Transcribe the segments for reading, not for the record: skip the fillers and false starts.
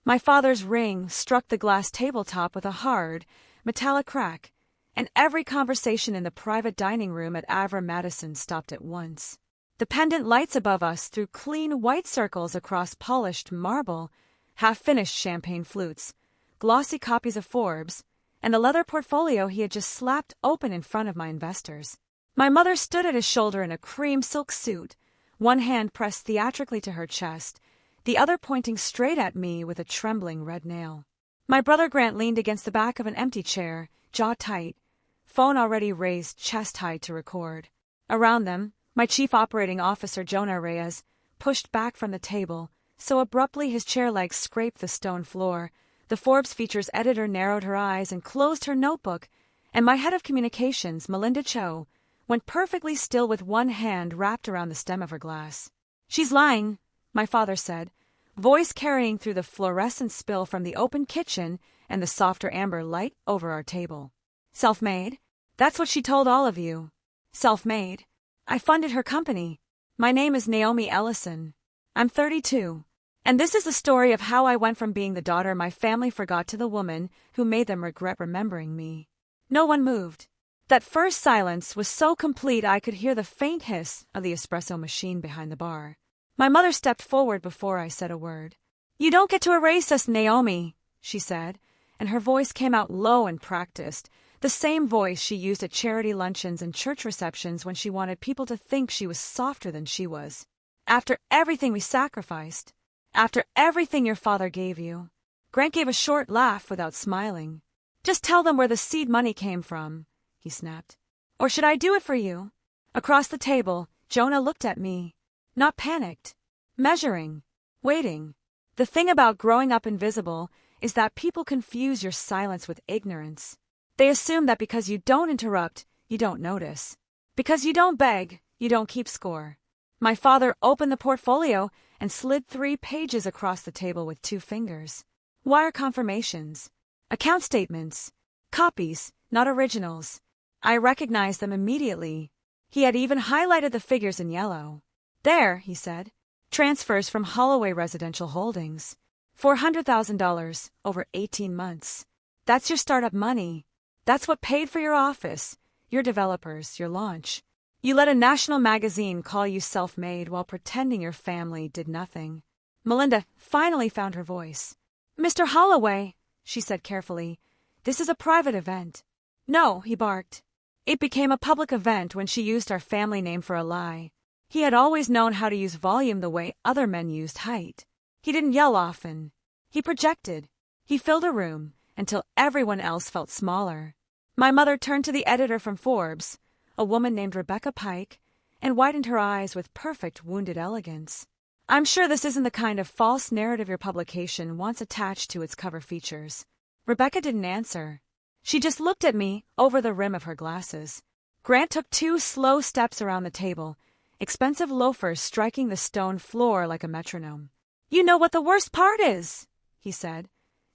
My father's ring struck the glass tabletop with a hard, metallic crack, and every conversation in the private dining room at Avra Madison stopped at once. The pendant lights above us threw clean white circles across polished marble, half-finished champagne flutes, glossy copies of Forbes, and the leather portfolio he had just slapped open in front of my investors. My mother stood at his shoulder in a cream silk suit, one hand pressed theatrically to her chest, the other pointing straight at me with a trembling red nail. My brother Grant leaned against the back of an empty chair, jaw tight, phone already raised chest-high to record. Around them, my chief operating officer Jonah Reyes pushed back from the table, so abruptly his chair legs scraped the stone floor. The Forbes features editor narrowed her eyes and closed her notebook, and my head of communications, Melinda Cho, went perfectly still with one hand wrapped around the stem of her glass. "She's lying," my father said, voice carrying through the fluorescent spill from the open kitchen and the softer amber light over our table. "Self-made? That's what she told all of you. Self-made. I funded her company. My name is Naomi Ellison. I'm 32. And this is the story of how I went from being the daughter my family forgot to the woman who made them regret remembering me." No one moved. That first silence was so complete I could hear the faint hiss of the espresso machine behind the bar. My mother stepped forward before I said a word. "You don't get to erase us, Naomi," she said, and her voice came out low and practiced, the same voice she used at charity luncheons and church receptions when she wanted people to think she was softer than she was. "After everything we sacrificed, after everything your father gave you." Grant gave a short laugh without smiling. "Just tell them where the seed money came from," he snapped. "Or should I do it for you?" Across the table, Jonah looked at me. Not panicked. Measuring. Waiting. The thing about growing up invisible is that people confuse your silence with ignorance. They assume that because you don't interrupt, you don't notice. Because you don't beg, you don't keep score. My father opened the portfolio and slid 3 pages across the table with 2 fingers. Wire confirmations. Account statements. Copies, not originals. I recognized them immediately. He had even highlighted the figures in yellow. "There," he said. "Transfers from Holloway Residential Holdings. $400,000 over 18 months. That's your startup money. That's what paid for your office, your developers, your launch. You let a national magazine call you self-made while pretending your family did nothing." Melinda finally found her voice. "Mr. Holloway," she said carefully, "this is a private event." "No," he barked. It became a public event when she used our family name for a lie. He had always known how to use volume the way other men used height. He didn't yell often. He projected. He filled a room until everyone else felt smaller. My mother turned to the editor from Forbes, a woman named Rebecca Pike, and widened her eyes with perfect wounded elegance. "I'm sure this isn't the kind of false narrative your publication wants attached to its cover features." Rebecca didn't answer. She just looked at me over the rim of her glasses. Grant took 2 slow steps around the table, expensive loafers striking the stone floor like a metronome. "You know what the worst part is," he said,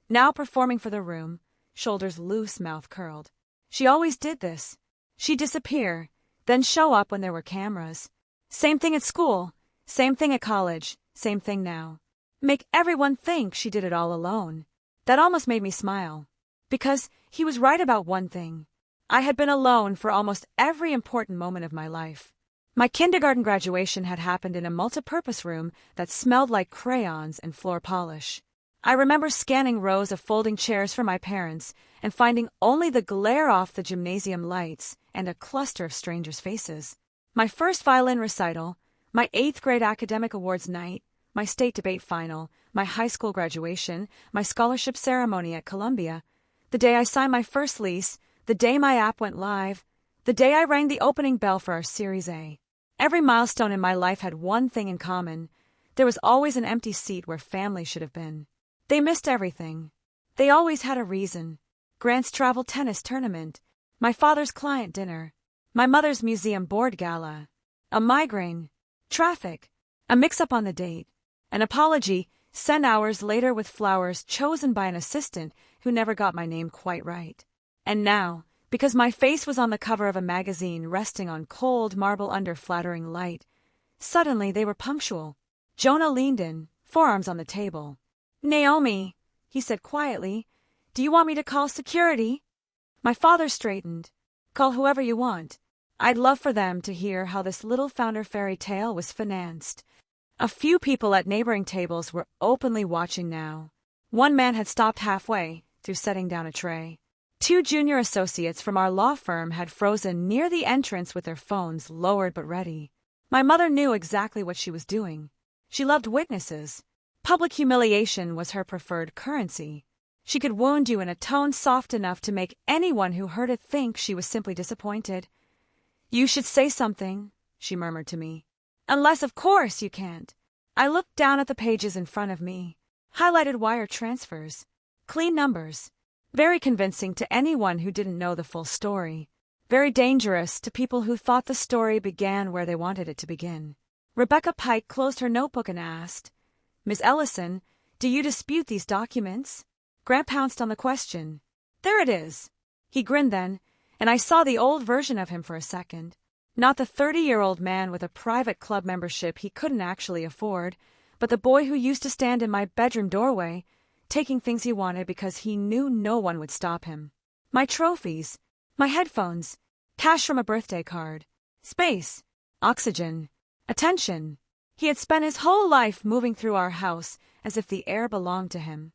now performing for the room, shoulders loose, mouth curled. She always did this. She'd disappear, then show up when there were cameras. Same thing at school, same thing at college, same thing now. Make everyone think she did it all alone. That almost made me smile. Because he was right about one thing. I had been alone for almost every important moment of my life. My kindergarten graduation had happened in a multipurpose room that smelled like crayons and floor polish. I remember scanning rows of folding chairs for my parents and finding only the glare off the gymnasium lights and a cluster of strangers' faces. My first violin recital, my 8th grade academic awards night, my state debate final, my high school graduation, my scholarship ceremony at Columbia, the day I signed my first lease, the day my app went live, the day I rang the opening bell for our Series A. Every milestone in my life had one thing in common. There was always an empty seat where family should have been. They missed everything. They always had a reason. Grant's travel tennis tournament, my father's client dinner, my mother's museum board gala, a migraine, traffic, a mix-up on the date, an apology sent hours later with flowers chosen by an assistant who never got my name quite right. And now, because my face was on the cover of a magazine resting on cold marble under flattering light, suddenly they were punctual. Jonah leaned in, forearms on the table. "Naomi," he said quietly. Do you want me to call security? My father straightened. Call whoever you want. I'd love for them to hear how this little founder fairy tale was financed. A few people at neighboring tables were openly watching now. One man had stopped halfway through setting down a tray. 2 junior associates from our law firm had frozen near the entrance with their phones lowered but ready. My mother knew exactly what she was doing. She loved witnesses. Public humiliation was her preferred currency. She could wound you in a tone soft enough to make anyone who heard it think she was simply disappointed. You should say something, she murmured to me. Unless, of course, you can't. I looked down at the pages in front of me. Highlighted wire transfers. Clean numbers. Very convincing to anyone who didn't know the full story. Very dangerous to people who thought the story began where they wanted it to begin. Rebecca Pike closed her notebook and asked, Ms. Ellison, do you dispute these documents? Grant pounced on the question. There it is. He grinned then, and I saw the old version of him for a second. Not the 30-year-old man with a private club membership he couldn't actually afford, but the boy who used to stand in my bedroom doorway, taking things he wanted because he knew no one would stop him. My trophies, my headphones, cash from a birthday card, space, oxygen, attention. He had spent his whole life moving through our house as if the air belonged to him.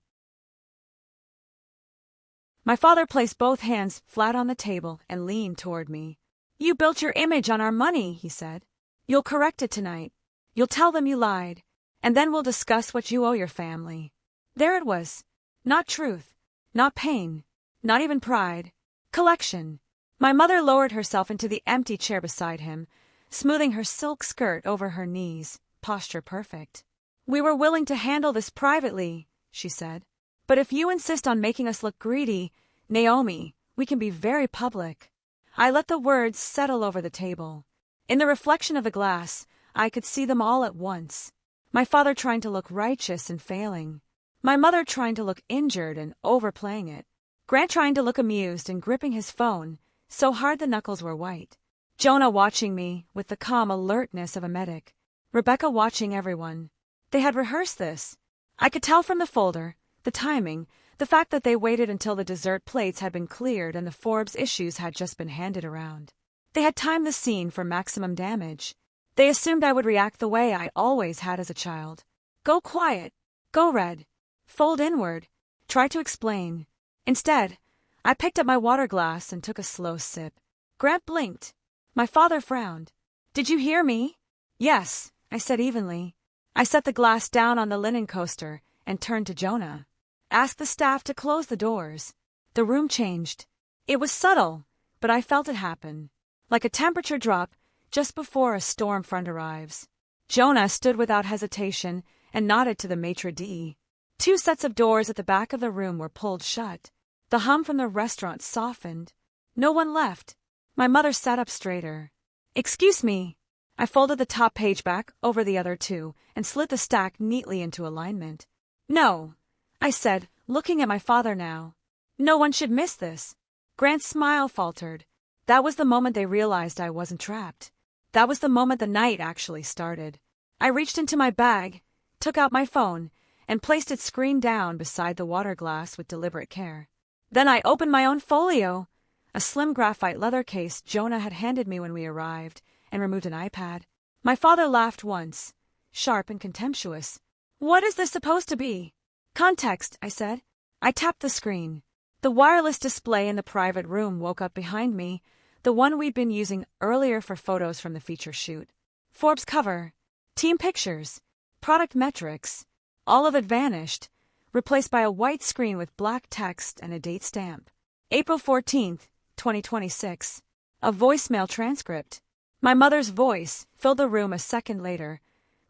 My father placed both hands flat on the table and leaned toward me. You built your image on our money, he said. You'll correct it tonight. You'll tell them you lied, and then we'll discuss what you owe your family. There it was. Not truth, not pain, not even pride. Collection. My mother lowered herself into the empty chair beside him, smoothing her silk skirt over her knees, posture perfect. We were willing to handle this privately, she said. But if you insist on making us look greedy, Naomi, we can be very public. I let the words settle over the table. In the reflection of the glass, I could see them all at once. My father trying to look righteous and failing. My mother trying to look injured and overplaying it. Grant trying to look amused and gripping his phone, so hard the knuckles were white. Jonah watching me with the calm alertness of a medic. Rebecca watching everyone. They had rehearsed this. I could tell from the folder, the timing, the fact that they waited until the dessert plates had been cleared and the Forbes issues had just been handed around. They had timed the scene for maximum damage. They assumed I would react the way I always had as a child. Go quiet. Go red. Fold inward. Try to explain. Instead, I picked up my water glass and took a slow sip. Grant blinked. My father frowned. Did you hear me? Yes, I said evenly. I set the glass down on the linen coaster and turned to Jonah. Ask the staff to close the doors. The room changed. It was subtle, but I felt it happen. Like a temperature drop just before a storm front arrives. Jonah stood without hesitation and nodded to the maitre d'. 2 sets of doors at the back of the room were pulled shut. The hum from the restaurant softened. No one left. My mother sat up straighter. Excuse me. I folded the top page back over the other 2 and slid the stack neatly into alignment. No, I said, looking at my father now. No one should miss this. Grant's smile faltered. That was the moment they realized I wasn't trapped. That was the moment the night actually started. I reached into my bag, took out my phone, and placed it screen down beside the water glass with deliberate care. Then I opened my own folio, a slim graphite leather case Jonah had handed me when we arrived, and removed an iPad. My father laughed once, sharp and contemptuous. What is this supposed to be? Context, I said. I tapped the screen. The wireless display in the private room woke up behind me, the one we'd been using earlier for photos from the feature shoot. Forbes cover, team pictures, product metrics, all of it vanished, replaced by a white screen with black text and a date stamp. April 14th, 2026. A voicemail transcript. My mother's voice filled the room a second later,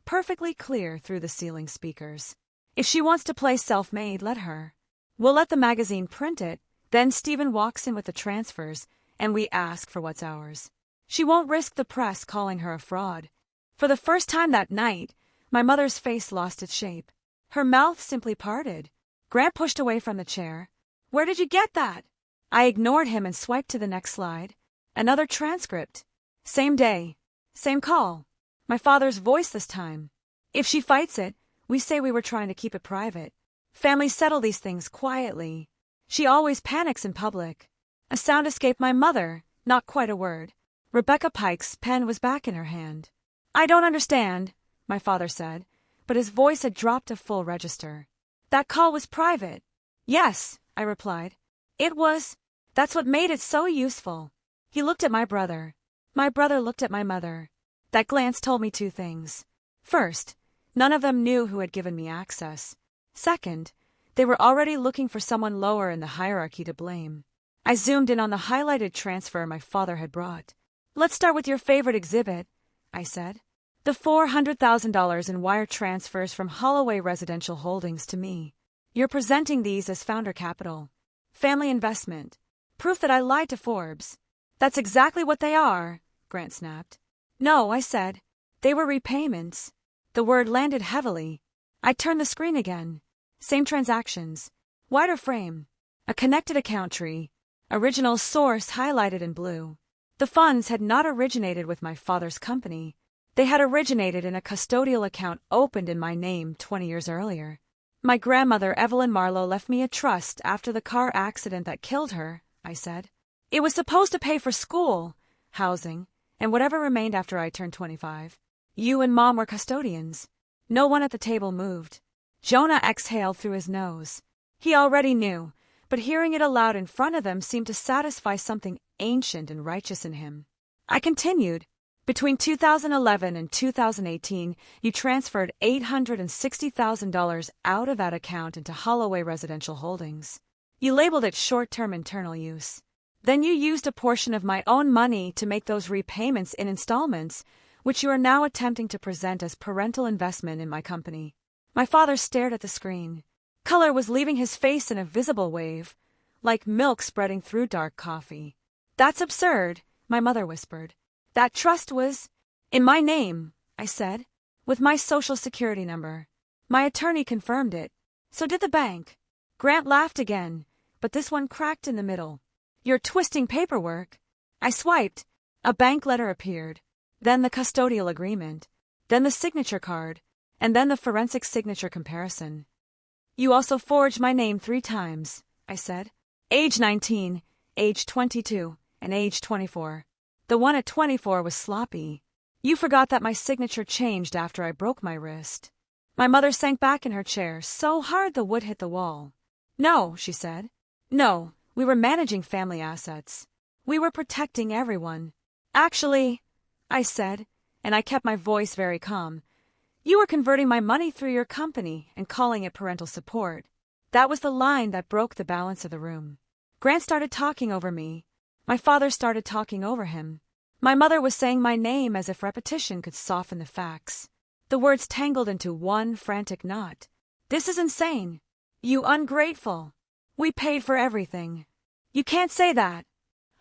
perfectly clear through the ceiling speakers. If she wants to play self-made, let her. We'll let the magazine print it, then Stephen walks in with the transfers, and we ask for what's ours. She won't risk the press calling her a fraud. For the first time that night, my mother's face lost its shape. Her mouth simply parted. Grant pushed away from the chair. Where did you get that? I ignored him and swiped to the next slide. Another transcript. Same day. Same call. My father's voice this time. If she fights it, we say we were trying to keep it private. Families settle these things quietly. She always panics in public. A sound escaped my mother, not quite a word. Rebecca Pike's pen was back in her hand. I don't understand, my father said, but his voice had dropped a full register. That call was private. Yes, I replied. It was. That's what made it so useful. He looked at my brother. My brother looked at my mother. That glance told me two things. First, none of them knew who had given me access. Second, they were already looking for someone lower in the hierarchy to blame. I zoomed in on the highlighted transfer my father had brought. Let's start with your favorite exhibit, I said. The $400,000 in wire transfers from Holloway Residential Holdings to me. You're presenting these as founder capital. Family investment. Proof that I lied to Forbes. That's exactly what they are, Grant snapped. No, I said. They were repayments. The word landed heavily. I turned the screen again. Same transactions. Wider frame. A connected account tree. Original source highlighted in blue. The funds had not originated with my father's company. They had originated in a custodial account opened in my name 20 years earlier. My grandmother Evelyn Marlowe left me a trust after the car accident that killed her, I said. It was supposed to pay for school, housing, and whatever remained after I turned 25. You and Mom were custodians. No one at the table moved. Jonah exhaled through his nose. He already knew, but hearing it aloud in front of them seemed to satisfy something ancient and righteous in him. I continued. Between 2011 and 2018, you transferred $860,000 out of that account into Holloway Residential Holdings. You labeled it short-term internal use. Then you used a portion of my own money to make those repayments in installments, which you are now attempting to present as parental investment in my company. My father stared at the screen. Color was leaving his face in a visible wave, like milk spreading through dark coffee. That's absurd, my mother whispered. That trust was in my name, I said, with my social security number. My attorney confirmed it. So did the bank. Grant laughed again, but this one cracked in the middle. You're twisting paperwork. I swiped. A bank letter appeared. Then the custodial agreement. Then the signature card. And then the forensic signature comparison. You also forged my name 3 times, I said. Age 19, age 22, and age 24. The one at 24 was sloppy. You forgot that my signature changed after I broke my wrist. My mother sank back in her chair so hard the wood hit the wall. No, she said. No, we were managing family assets. We were protecting everyone. Actually, I said, and I kept my voice very calm, you were converting my money through your company and calling it parental support. That was the line that broke the balance of the room. Grant started talking over me. My father started talking over him. My mother was saying my name as if repetition could soften the facts. The words tangled into one frantic knot. This is insane. You ungrateful. We paid for everything. You can't say that.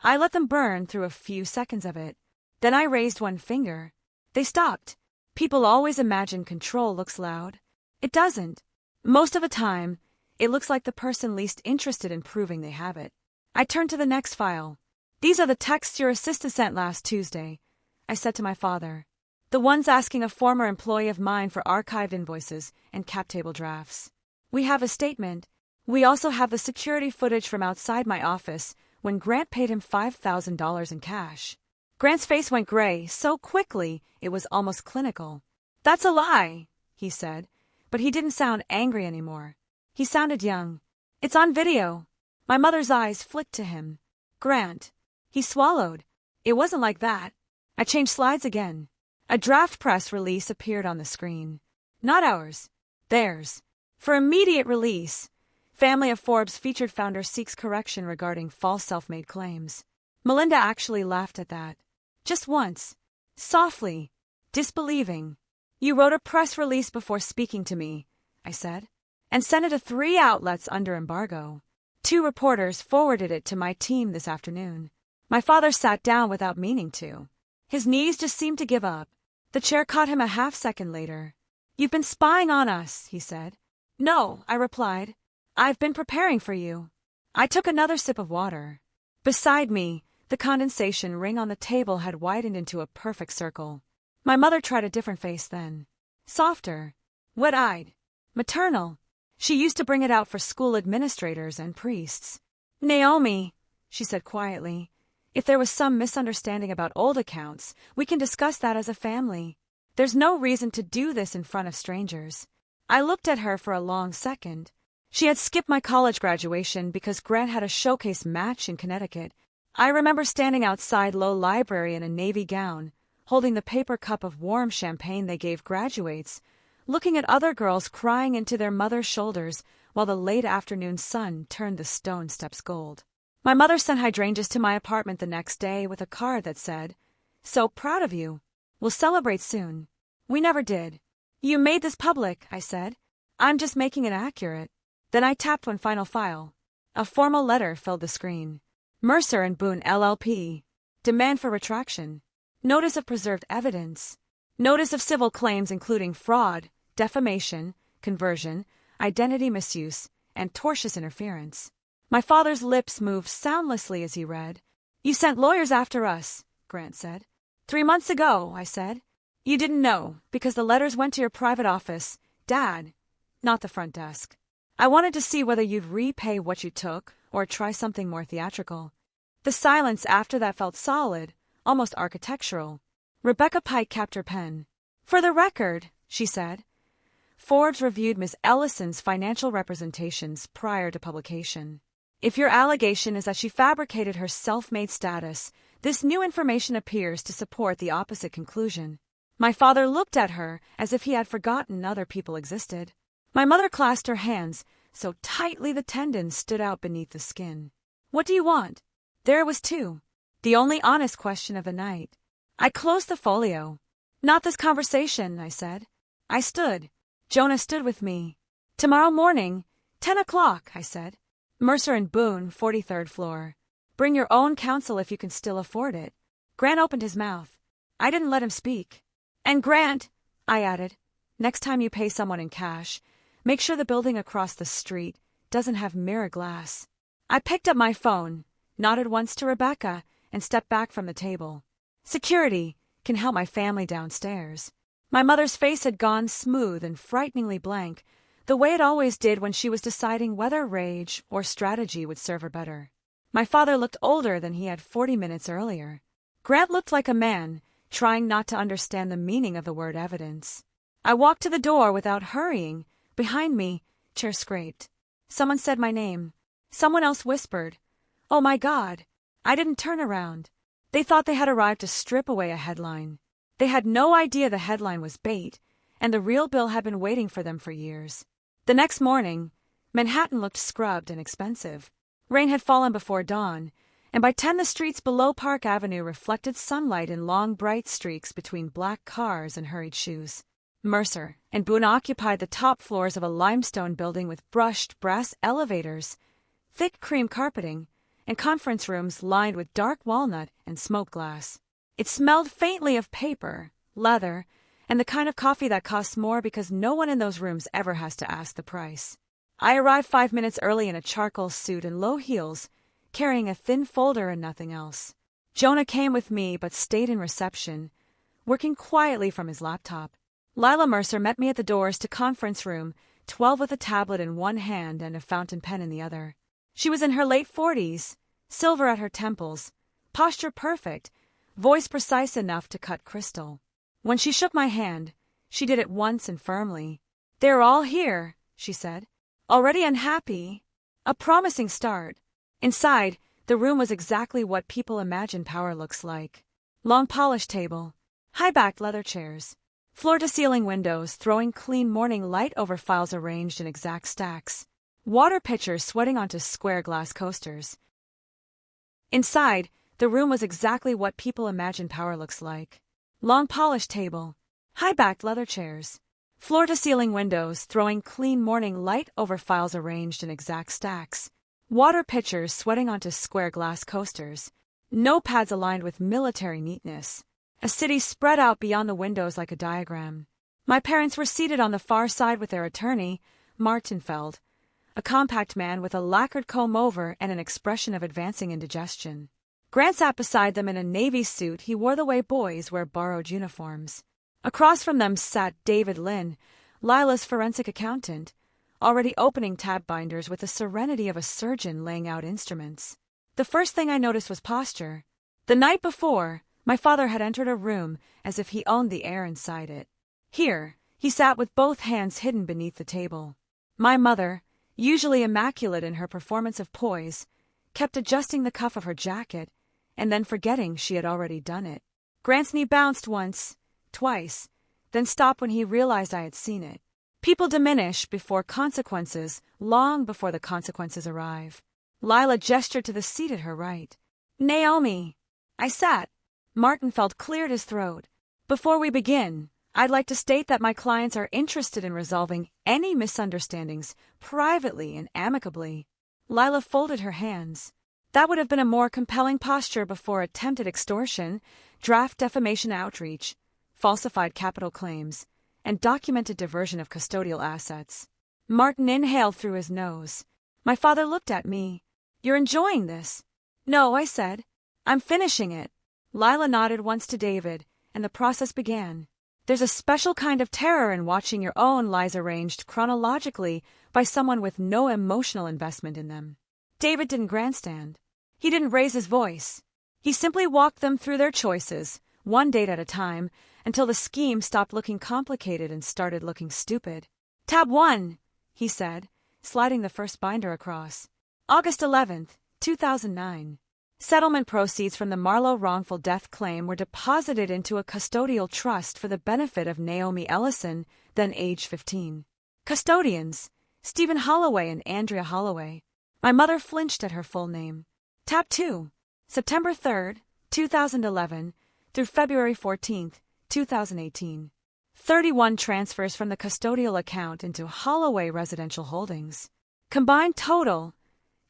I let them burn through a few seconds of it. Then I raised one finger. They stopped. People always imagine control looks loud. It doesn't. Most of the time, it looks like the person least interested in proving they have it. I turned to the next file. These are the texts your assistant sent last Tuesday, I said to my father. The ones asking a former employee of mine for archived invoices and cap table drafts. We have a statement. We also have the security footage from outside my office when Grant paid him $5,000 in cash. Grant's face went gray so quickly it was almost clinical. That's a lie, he said, but he didn't sound angry anymore. He sounded young. It's on video. My mother's eyes flicked to him. Grant. He swallowed. It wasn't like that. I changed slides again. A draft press release appeared on the screen. Not ours. Theirs. For immediate release. Family of Forbes featured founder seeks correction regarding false self-made claims. Melinda actually laughed at that. Just once. Softly. Disbelieving. You wrote a press release before speaking to me, I said, and sent it to 3 outlets under embargo. 2 reporters forwarded it to my team this afternoon. My father sat down without meaning to. His knees just seemed to give up. The chair caught him a half-second later. You've been spying on us, he said. No, I replied. I've been preparing for you. I took another sip of water. Beside me, the condensation ring on the table had widened into a perfect circle. My mother tried a different face then. Softer. Wet-eyed. Maternal. She used to bring it out for school administrators and priests. "Naomi," she said quietly, "if there was some misunderstanding about old accounts, we can discuss that as a family. There's no reason to do this in front of strangers." I looked at her for a long second. She had skipped my college graduation because Grant had a showcase match in Connecticut. I remember standing outside Low Library in a navy gown, holding the paper cup of warm champagne they gave graduates, looking at other girls crying into their mother's shoulders while the late afternoon sun turned the stone steps gold. My mother sent hydrangeas to my apartment the next day with a card that said, "So proud of you. We'll celebrate soon." We never did. "You made this public," I said. "I'm just making it accurate." Then I tapped one final file. A formal letter filled the screen. Mercer and Boone LLP. Demand for retraction. Notice of preserved evidence. Notice of civil claims including fraud, defamation, conversion, identity misuse, and tortious interference. My father's lips moved soundlessly as he read. "You sent lawyers after us," Grant said. 3 months ago," I said. "You didn't know, because the letters went to your private office, Dad, not the front desk. I wanted to see whether you'd repay what you took or try something more theatrical." The silence after that felt solid, almost architectural. Rebecca Pike kept her pen. "For the record," she said, "Forbes reviewed Ms. Ellison's financial representations prior to publication. If your allegation is that she fabricated her self-made status, this new information appears to support the opposite conclusion." My father looked at her as if he had forgotten other people existed. My mother clasped her hands so tightly the tendons stood out beneath the skin. "What do you want?" There it was too. The only honest question of the night. I closed the folio. "Not this conversation," I said. I stood. Jonah stood with me. "Tomorrow morning, 10 o'clock, I said. "Mercer and Boone, 43rd floor. Bring your own counsel if you can still afford it." Grant opened his mouth. I didn't let him speak. "And Grant," I added, "next time you pay someone in cash, make sure the building across the street doesn't have mirror glass." I picked up my phone, nodded once to Rebecca, and stepped back from the table. Security can help my family downstairs. My mother's face had gone smooth and frighteningly blank, the way it always did when she was deciding whether rage or strategy would serve her better. My father looked older than he had 40 minutes earlier. Grant looked like a man, trying not to understand the meaning of the word evidence. I walked to the door without hurrying. Behind me, chair scraped. Someone said my name. Someone else whispered, "Oh my God." I didn't turn around. They thought they had arrived to strip away a headline. They had no idea the headline was bait, and the real bill had been waiting for them for years. The next morning, Manhattan looked scrubbed and expensive. Rain had fallen before dawn, and by 10 the streets below Park Avenue reflected sunlight in long bright streaks between black cars and hurried shoes. Mercer and Boone occupied the top floors of a limestone building with brushed brass elevators, thick cream carpeting, and conference rooms lined with dark walnut and smoked glass. It smelled faintly of paper, leather, and the kind of coffee that costs more because no one in those rooms ever has to ask the price. I arrived 5 minutes early in a charcoal suit and low heels, carrying a thin folder and nothing else. Jonah came with me but stayed in reception, working quietly from his laptop. Lila Mercer met me at the doors to conference room 12 with a tablet in one hand and a fountain pen in the other. She was in her late 40s, silver at her temples, posture perfect, voice precise enough to cut crystal. When she shook my hand, she did it once and firmly. "They're all here," she said. "Already unhappy. A promising start." Inside, the room was exactly what people imagine power looks like. Long polished table, high-backed leather chairs, floor-to-ceiling windows throwing clean morning light over files arranged in exact stacks, water pitchers sweating onto square glass coasters. Inside, the room was exactly what people imagine power looks like. Long polished table, high-backed leather chairs, floor-to-ceiling windows throwing clean morning light over files arranged in exact stacks, water pitchers sweating onto square glass coasters, notepads aligned with military neatness, a city spread out beyond the windows like a diagram. My parents were seated on the far side with their attorney, Martenfeld, a compact man with a lacquered comb-over and an expression of advancing indigestion. Grant sat beside them in a navy suit he wore the way boys wear borrowed uniforms. Across from them sat David Lynn, Lila's forensic accountant, already opening tab binders with the serenity of a surgeon laying out instruments. The first thing I noticed was posture. The night before, my father had entered a room as if he owned the air inside it. Here, he sat with both hands hidden beneath the table. My mother, usually immaculate in her performance of poise, kept adjusting the cuff of her jacket, and then forgetting she had already done it. Grant's knee bounced once, twice, then stopped when he realized I had seen it. People diminish before consequences, long before the consequences arrive. Lila gestured to the seat at her right. Naomi. I sat. Martin felt cleared his throat. Before we begin, I'd like to state that my clients are interested in resolving any misunderstandings privately and amicably. Lila folded her hands. That would have been a more compelling posture before attempted extortion, draft defamation outreach, falsified capital claims, and documented diversion of custodial assets. Martin inhaled through his nose. My father looked at me. You're enjoying this? No, I said. I'm finishing it. Lila nodded once to David, and the process began. There's a special kind of terror in watching your own lies arranged chronologically by someone with no emotional investment in them. David didn't grandstand. He didn't raise his voice. He simply walked them through their choices, one date at a time, until the scheme stopped looking complicated and started looking stupid. Tab 1, he said, sliding the first binder across. August 11th, 2009. Settlement proceeds from the Marlowe wrongful death claim were deposited into a custodial trust for the benefit of Naomi Ellison, then age 15. Custodians, Stephen Holloway and Andrea Holloway. My mother flinched at her full name. Tab 2, September 3rd, 2011, through February 14th, 2018. 31 transfers from the custodial account into Holloway Residential Holdings. Combined total,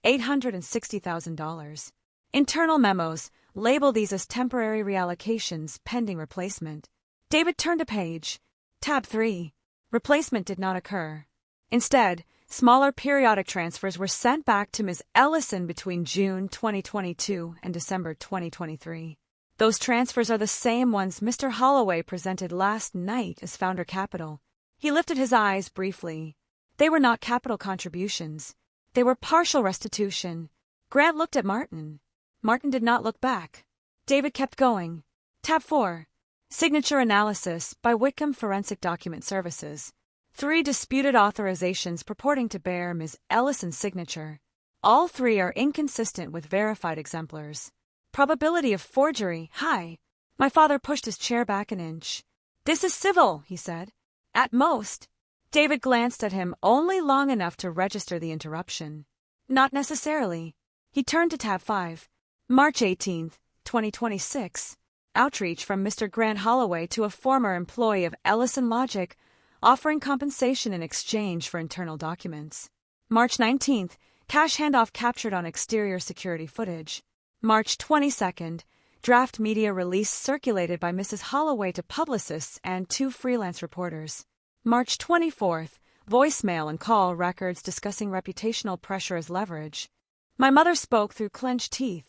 $860,000. Internal memos, label these as temporary reallocations pending replacement. David turned a page. Tab 3. Replacement did not occur. Instead, smaller periodic transfers were sent back to Ms. Ellison between June 2022 and December 2023. Those transfers are the same ones Mr. Holloway presented last night as founder capital. He lifted his eyes briefly. They were not capital contributions. They were partial restitution. Grant looked at Martin. Martin did not look back. David kept going. Tab 4. Signature analysis by Whitcomb Forensic Document Services. 3 disputed authorizations purporting to bear Ms. Ellison's signature. All 3 are inconsistent with verified exemplars. Probability of forgery, high. My father pushed his chair back an inch. This is civil, he said. At most. David glanced at him only long enough to register the interruption. Not necessarily. He turned to tab 5. March 18th, 2026. Outreach from Mr. Grant Holloway to a former employee of Ellison Logic, offering compensation in exchange for internal documents. March 19th, cash handoff captured on exterior security footage. March 22nd, draft media release circulated by Mrs. Holloway to publicists and 2 freelance reporters. March 24th, voicemail and call records discussing reputational pressure as leverage. My mother spoke through clenched teeth.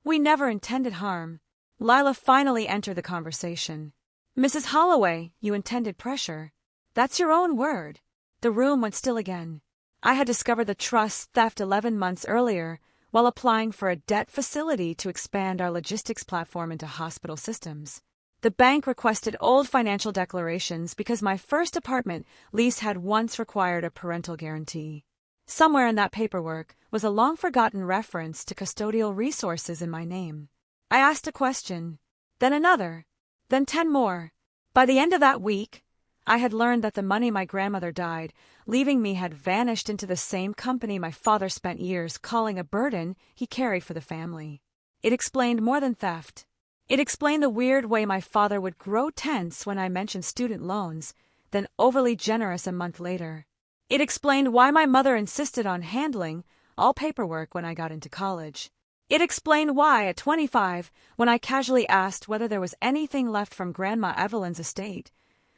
We never intended harm. Lila finally entered the conversation. Mrs. Holloway, you intended pressure. That's your own word. The room went still again. I had discovered the trust theft 11 months earlier while applying for a debt facility to expand our logistics platform into hospital systems. The bank requested old financial declarations because my first apartment lease had once required a parental guarantee. Somewhere in that paperwork was a long-forgotten reference to custodial resources in my name. I asked a question, then another, then 10 more. By the end of that week, I had learned that the money my grandmother died, leaving me, had vanished into the same company my father spent years calling a burden he carried for the family. It explained more than theft. It explained the weird way my father would grow tense when I mentioned student loans, then overly generous a month later. It explained why my mother insisted on handling all paperwork when I got into college. It explained why, at 25, when I casually asked whether there was anything left from Grandma Evelyn's estate,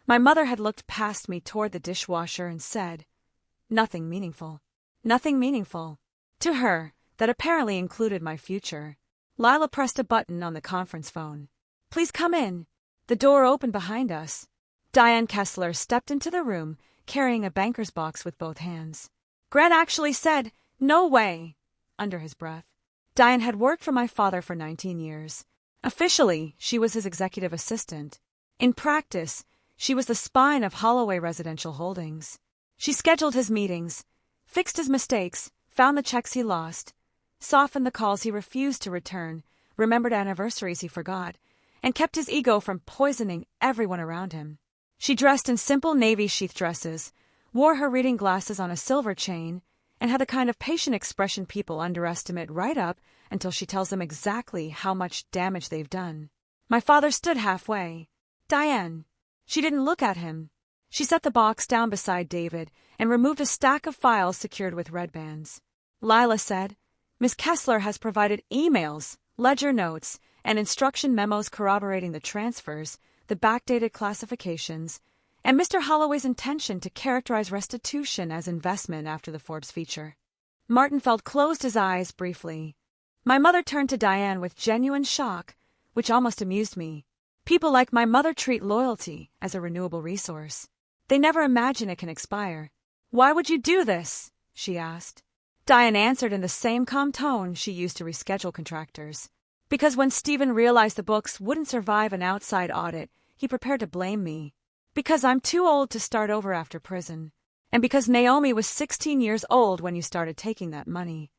my mother had looked past me toward the dishwasher and said, "Nothing meaningful. Nothing meaningful." To her, that apparently included my future. Lila pressed a button on the conference phone. "Please come in." The door opened behind us. Diane Kessler stepped into the room, carrying a banker's box with both hands. Grant actually said, "No way," under his breath. Diane had worked for my father for 19 years. Officially, she was his executive assistant. In practice, she was the spine of Holloway Residential Holdings. She scheduled his meetings, fixed his mistakes, found the checks he lost, softened the calls he refused to return, remembered anniversaries he forgot, and kept his ego from poisoning everyone around him. She dressed in simple navy sheath dresses, wore her reading glasses on a silver chain, and had the kind of patient expression people underestimate right up until she tells them exactly how much damage they've done. My father stood halfway. "Diane." She didn't look at him. She set the box down beside David and removed a stack of files secured with red bands. Lila said, "Miss Kessler has provided emails, ledger notes, and instruction memos corroborating the transfers, the backdated classifications, and Mr. Holloway's intention to characterize restitution as investment after the Forbes feature." Martinfeld closed his eyes briefly. My mother turned to Diane with genuine shock, which almost amused me. People like my mother treat loyalty as a renewable resource. They never imagine it can expire. "Why would you do this?" she asked. Diane answered in the same calm tone she used to reschedule contractors. "Because when Stephen realized the books wouldn't survive an outside audit, he prepared to blame me. Because I'm too old to start over after prison. And because Naomi was 16 years old when you started taking that money."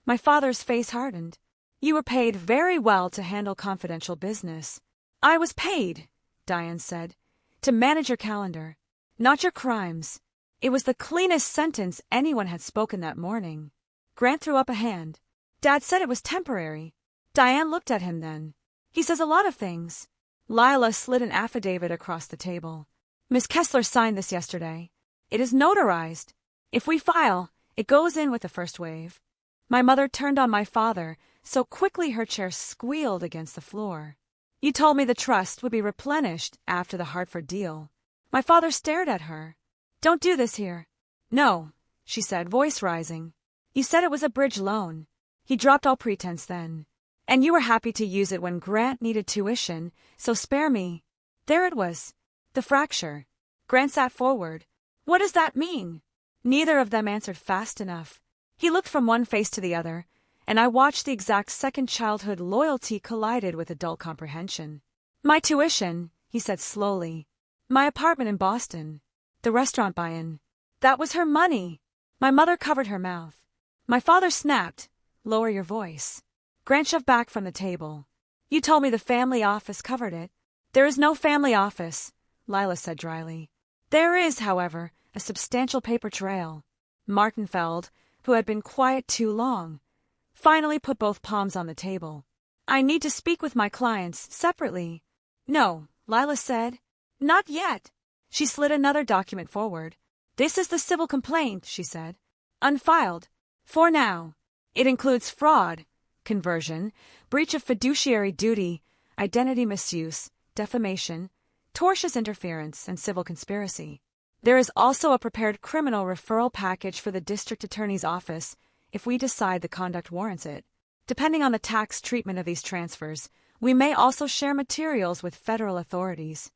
My father's face hardened. "You were paid very well to handle confidential business." "I was paid," Diane said, "to manage your calendar, not your crimes." It was the cleanest sentence anyone had spoken that morning. Grant threw up a hand. "Dad said it was temporary." Diane looked at him then. "He says a lot of things." Lila slid an affidavit across the table. "Miss Kessler signed this yesterday. It is notarized. If we file, it goes in with the first wave." My mother turned on my father so quickly her chair squealed against the floor. "You told me the trust would be replenished after the Hartford deal." My father stared at her. "Don't do this here." "No," she said, voice rising. "You said it was a bridge loan." He dropped all pretense then. "And you were happy to use it when Grant needed tuition, so spare me." There it was. The fracture. Grant sat forward. "What does that mean?" Neither of them answered fast enough. He looked from one face to the other, and I watched the exact second childhood loyalty collided with adult comprehension. "My tuition," he said slowly. "My apartment in Boston. The restaurant buy-in. That was her money." My mother covered her mouth. My father snapped, "Lower your voice." Grant shoved back from the table. "You told me the family office covered it." "There is no family office," Lila said dryly. "There is, however, a substantial paper trail." Martinfeld, who had been quiet too long, finally put both palms on the table. "I need to speak with my clients separately." "No," Lila said. "Not yet." She slid another document forward. "This is the civil complaint," she said. "Unfiled. For now. It includes fraud, conversion, breach of fiduciary duty, identity misuse, defamation, tortious interference, and civil conspiracy. There is also a prepared criminal referral package for the district attorney's office if we decide the conduct warrants it. Depending on the tax treatment of these transfers, we may also share materials with federal authorities."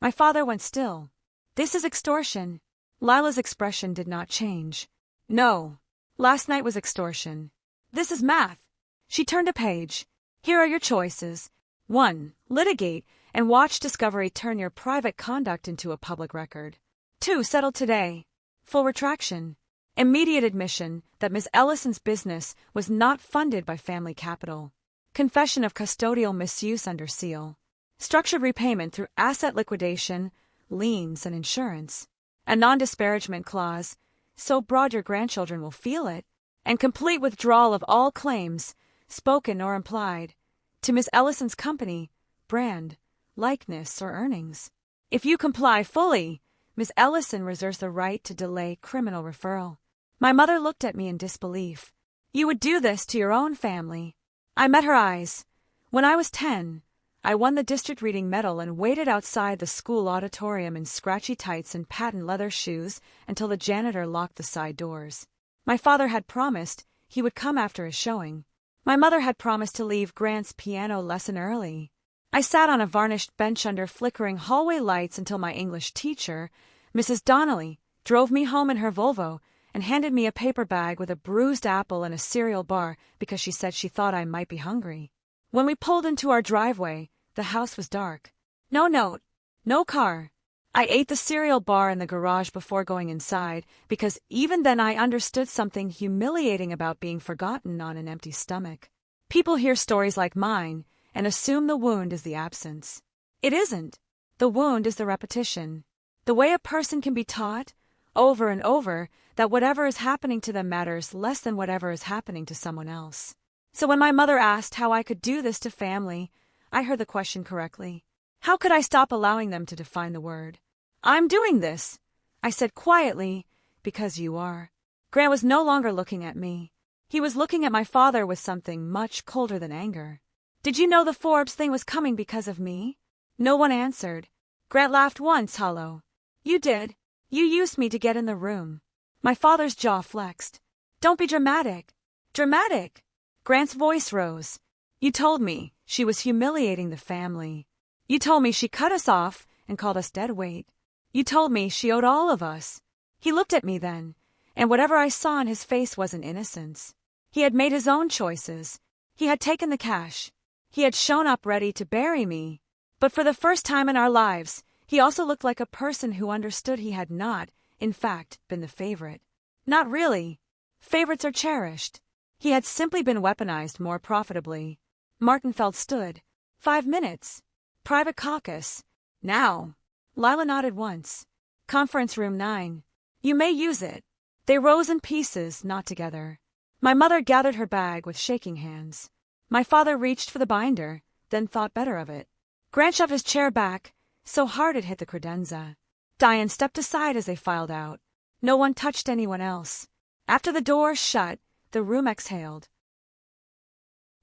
My father went still. "This is extortion." Lila's expression did not change. "No. Last night was extortion. This is math." She turned a page. "Here are your choices. 1. Litigate and watch discovery turn your private conduct into a public record. 2. Settle today. Full retraction. Immediate admission that Ms. Ellison's business was not funded by family capital. Confession of custodial misuse under seal. Structured repayment through asset liquidation, liens, and insurance. A non-disparagement clause, so broad your grandchildren will feel it, and complete withdrawal of all claims, spoken or implied, to Ms. Ellison's company, brand, likeness, or earnings. If you comply fully, Ms. Ellison reserves the right to delay criminal referral." My mother looked at me in disbelief. "You would do this to your own family." I met her eyes. "When I was 10, I won the district reading medal and waited outside the school auditorium in scratchy tights and patent leather shoes until the janitor locked the side doors. My father had promised he would come after his showing. My mother had promised to leave Grant's piano lesson early. I sat on a varnished bench under flickering hallway lights until my English teacher, Mrs. Donnelly, drove me home in her Volvo, and handed me a paper bag with a bruised apple and a cereal bar because she said she thought I might be hungry. When we pulled into our driveway, the house was dark. No note, no car. I ate the cereal bar in the garage before going inside because even then I understood something humiliating about being forgotten on an empty stomach. People hear stories like mine and assume the wound is the absence. It isn't. The wound is the repetition. The way a person can be taught, over and over, that whatever is happening to them matters less than whatever is happening to someone else. So when my mother asked how I could do this to family, I heard the question correctly. How could I stop allowing them to define the word? I'm doing this, I said quietly, because you are. Grant was no longer looking at me. He was looking at my father with something much colder than anger. Did you know the Forbes thing was coming because of me? No one answered. Grant laughed once, hollow. You did. You used me to get in the room. My father's jaw flexed. Don't be dramatic. Dramatic? Grant's voice rose. You told me she was humiliating the family. You told me she cut us off and called us dead weight. You told me she owed all of us. He looked at me then, and whatever I saw in his face wasn't innocence. He had made his own choices. He had taken the cash. He had shown up ready to bury me. But for the first time in our lives, he also looked like a person who understood he had not, in fact, been the favorite. Not really. Favorites are cherished. He had simply been weaponized more profitably. Martenfeld stood. 5 minutes. Private caucus. Now. Lila nodded once. Conference room 9. You may use it. They rose in pieces, not together. My mother gathered her bag with shaking hands. My father reached for the binder, then thought better of it. Grant shoved his chair back, so hard it hit the credenza. Diane stepped aside as they filed out. No one touched anyone else. After the door shut, the room exhaled.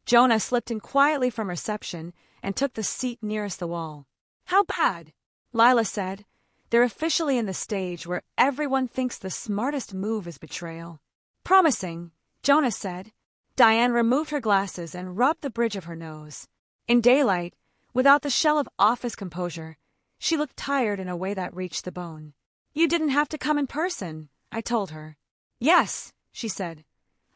Jonah slipped in quietly from reception and took the seat nearest the wall. How bad? Lila said. They're officially in the stage where everyone thinks the smartest move is betrayal. Promising, Jonah said. Diane removed her glasses and rubbed the bridge of her nose. In daylight, without the shell of office composure, she looked tired in a way that reached the bone. You didn't have to come in person, I told her. Yes, she said.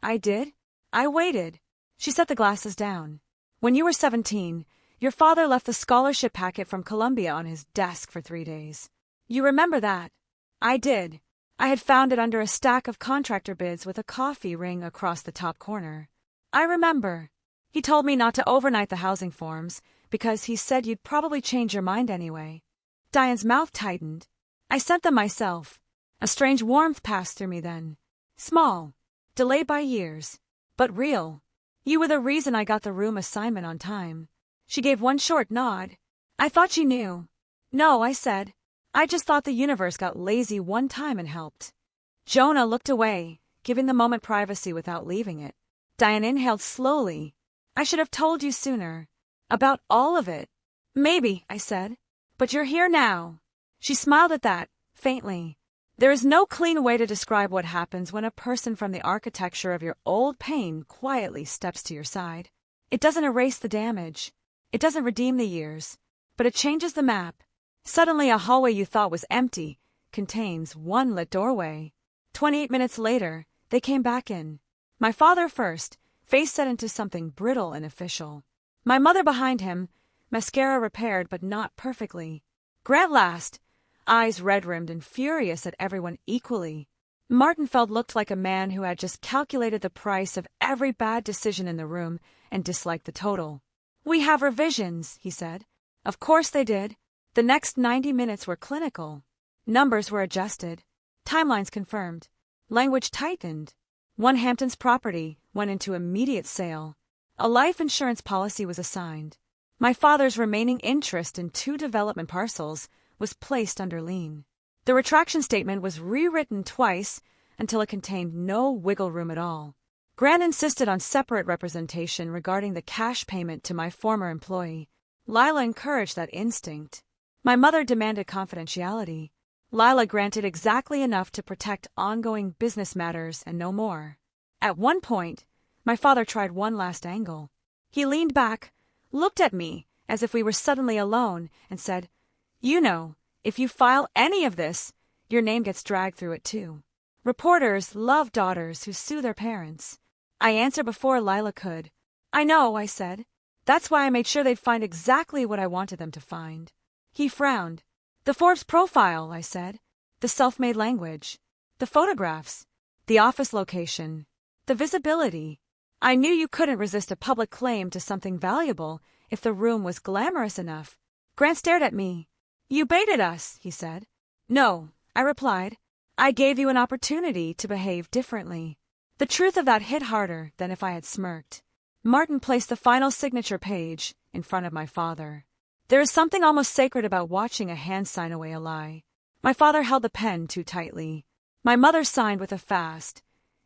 I did. I waited. She set the glasses down. When you were 17, your father left the scholarship packet from Columbia on his desk for 3 days. You remember that? I did. I had found it under a stack of contractor bids with a coffee ring across the top corner. I remember. He told me not to overnight the housing forms because he said you'd probably change your mind anyway. Diane's mouth tightened. I sent them myself. A strange warmth passed through me then. Small. Delayed by years. But real. You were the reason I got the room assignment on time. She gave one short nod. I thought she knew. No, I said. I just thought the universe got lazy one time and helped. Jonah looked away, giving the moment privacy without leaving it. Diane inhaled slowly. I should have told you sooner. About all of it. Maybe, I said. But you're here now. She smiled at that, faintly. There is no clean way to describe what happens when a person from the architecture of your old pain quietly steps to your side. It doesn't erase the damage. It doesn't redeem the years. But it changes the map. Suddenly a hallway you thought was empty contains one lit doorway. 28 minutes later, they came back in. My father first, face set into something brittle and official. My mother behind him, mascara repaired but not perfectly. Grant last, eyes red-rimmed and furious at everyone equally. Martenfeld looked like a man who had just calculated the price of every bad decision in the room and disliked the total. We have revisions, he said. Of course they did. The next 90 minutes were clinical. Numbers were adjusted. Timelines confirmed. Language tightened. One Hampton's property went into immediate sale. A life insurance policy was assigned. My father's remaining interest in 2 development parcels was placed under lien. The retraction statement was rewritten twice until it contained no wiggle room at all. Grant insisted on separate representation regarding the cash payment to my former employee. Lila encouraged that instinct. My mother demanded confidentiality. Lila granted exactly enough to protect ongoing business matters and no more. At one point, my father tried one last angle. He leaned back, looked at me as if we were suddenly alone, and said, You know, if you file any of this, Your name gets dragged through it too. Reporters love daughters who sue their parents. I answered before Lila could. I know, I said. That's why I made sure they'd find exactly what I wanted them to find. He frowned. The Forbes profile, I said. The self-made language. The photographs. The office location. The visibility. I knew you couldn't resist a public claim to something valuable if the room was glamorous enough. Grant stared at me. You baited us, he said. No, I replied. I gave you an opportunity to behave differently. The truth of that hit harder than if I had smirked. Martin placed the final signature page in front of my father. There is something almost sacred about watching a hand sign away a lie. My father held the pen too tightly. My mother signed with a fast,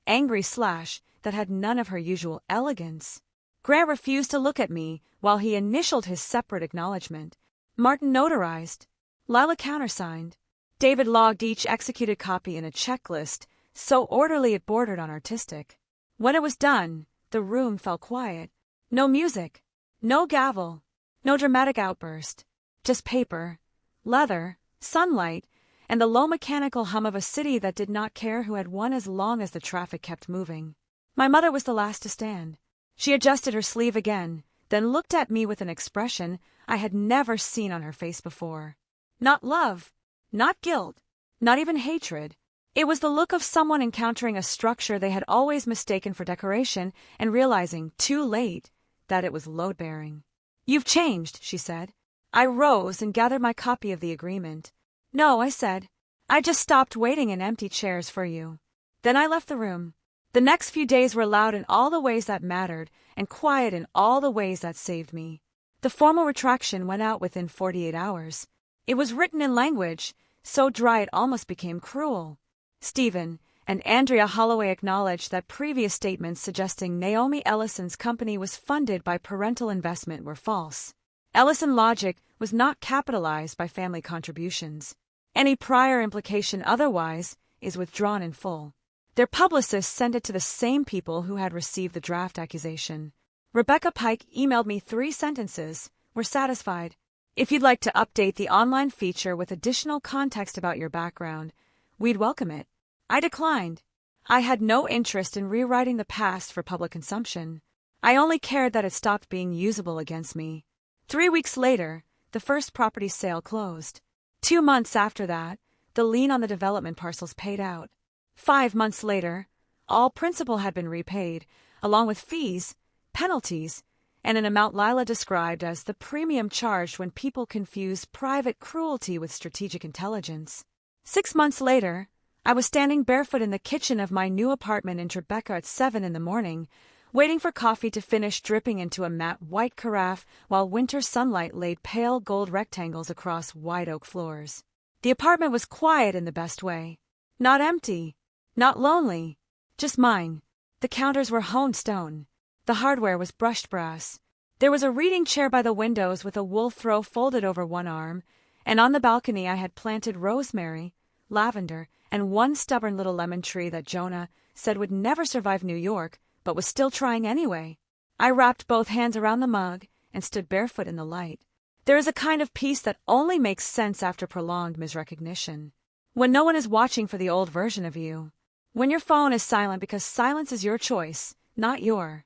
angry slash that had none of her usual elegance. Grant refused to look at me while he initialed his separate acknowledgement. Martin notarized. Lila countersigned. David logged each executed copy in a checklist, so orderly it bordered on artistic. When it was done, the room fell quiet. No music, no gavel, no dramatic outburst. Just paper, leather, sunlight, and the low mechanical hum of a city that did not care who had won as long as the traffic kept moving. My mother was the last to stand. She adjusted her sleeve again, then looked at me with an expression I had never seen on her face before. Not love, not guilt, not even hatred. It was the look of someone encountering a structure they had always mistaken for decoration and realizing, too late, that it was load-bearing. You've changed, she said. I rose and gathered my copy of the agreement. No, I said. I just stopped waiting in empty chairs for you. Then I left the room. The next few days were loud in all the ways that mattered and quiet in all the ways that saved me. The formal retraction went out within 48 hours. It was written in language so dry it almost became cruel. Stephen and Andrea Holloway acknowledged that previous statements suggesting Naomi Ellison's company was funded by parental investment were false. Ellison Logic was not capitalized by family contributions. Any prior implication otherwise is withdrawn in full. Their publicists sent it to the same people who had received the draft accusation. Rebecca Pike emailed me 3 sentences. We're satisfied. If you'd like to update the online feature with additional context about your background, we'd welcome it. I declined. I had no interest in rewriting the past for public consumption. I only cared that it stopped being usable against me. 3 weeks later, the first property sale closed. 2 months after that, the lien on the development parcels paid out. 5 months later, all principal had been repaid, along with fees, penalties, and an amount Lila described as the premium charged when people confuse private cruelty with strategic intelligence. 6 months later, I was standing barefoot in the kitchen of my new apartment in Tribeca at 7 a.m, waiting for coffee to finish dripping into a matte white carafe while winter sunlight laid pale gold rectangles across white oak floors. The apartment was quiet in the best way. Not empty, not lonely, just mine. The counters were honed stone. The hardware was brushed brass. There was a reading chair by the windows with a wool throw folded over one arm, and on the balcony I had planted rosemary, lavender, and one stubborn little lemon tree that Jonah said would never survive New York, but was still trying anyway. I wrapped both hands around the mug and stood barefoot in the light. There is a kind of peace that only makes sense after prolonged misrecognition. When no one is watching for the old version of you. When your phone is silent because silence is your choice, not your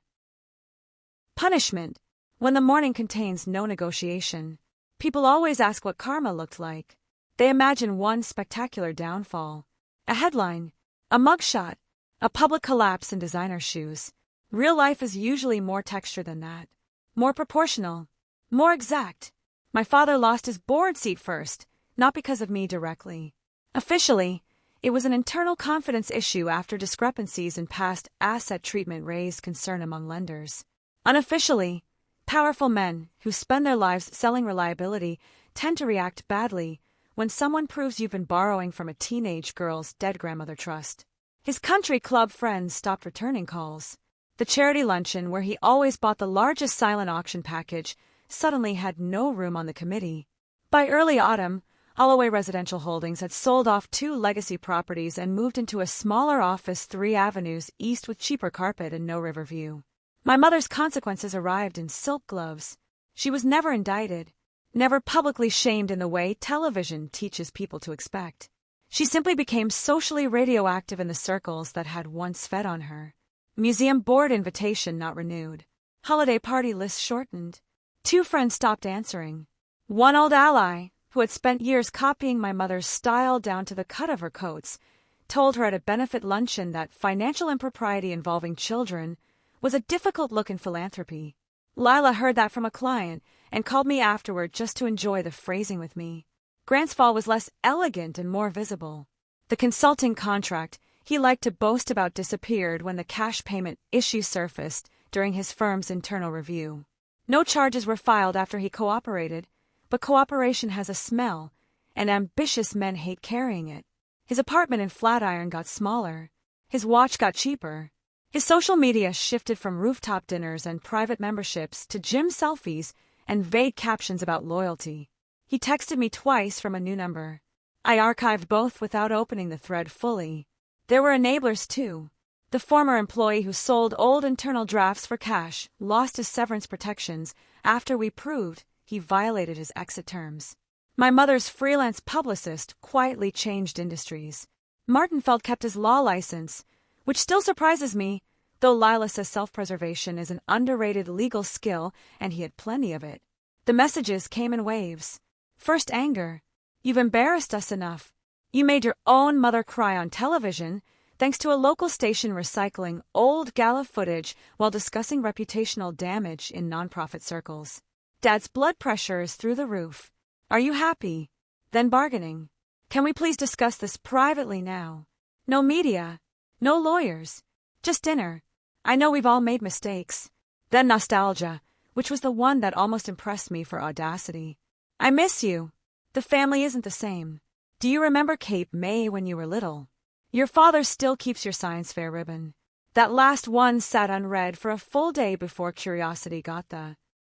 punishment. When the morning contains no negotiation. People always ask what karma looked like. They imagine one spectacular downfall. A headline, a mugshot, a public collapse in designer shoes. Real life is usually more textured than that. More proportional. More exact. My father lost his board seat first, not because of me directly. Officially, it was an internal confidence issue after discrepancies in past asset treatment raised concern among lenders. Unofficially, powerful men who spend their lives selling reliability tend to react badly when someone proves you've been borrowing from a teenage girl's dead grandmother trust. His country club friends stopped returning calls. The charity luncheon, where he always bought the largest silent auction package, suddenly had no room on the committee. By early autumn, Holloway Residential Holdings had sold off 2 legacy properties and moved into a smaller office 3 avenues east with cheaper carpet and no river view. My mother's consequences arrived in silk gloves. She was never indicted, never publicly shamed in the way television teaches people to expect. She simply became socially radioactive in the circles that had once fed on her. Museum board invitation not renewed. Holiday party list shortened. 2 friends stopped answering. One old ally, who had spent years copying my mother's style down to the cut of her coats, told her at a benefit luncheon that financial impropriety involving children was a difficult look in philanthropy. Lila heard that from a client and called me afterward just to enjoy the phrasing with me. Grant's fall was less elegant and more visible. The consulting contract he liked to boast about disappeared when the cash payment issue surfaced during his firm's internal review. No charges were filed after he cooperated, but cooperation has a smell, and ambitious men hate carrying it. His apartment in Flatiron got smaller. His watch got cheaper. His social media shifted from rooftop dinners and private memberships to gym selfies and vague captions about loyalty. He texted me twice from a new number. I archived both without opening the thread fully. There were enablers too. The former employee who sold old internal drafts for cash lost his severance protections after we proved he violated his exit terms. My mother's freelance publicist quietly changed industries. Martinfeld kept his law license, which still surprises me, though Lila says self-preservation is an underrated legal skill and he had plenty of it. The messages came in waves. First anger. You've embarrassed us enough. You made your own mother cry on television, thanks to a local station recycling old gala footage while discussing reputational damage in nonprofit circles. Dad's blood pressure is through the roof. Are you happy? Then bargaining. Can we please discuss this privately now? No media. No lawyers. Just dinner. I know we've all made mistakes. Then nostalgia, which was the one that almost impressed me for audacity. I miss you. The family isn't the same. Do you remember Cape May when you were little? Your father still keeps your science fair ribbon. That last one sat unread for a full day before curiosity got the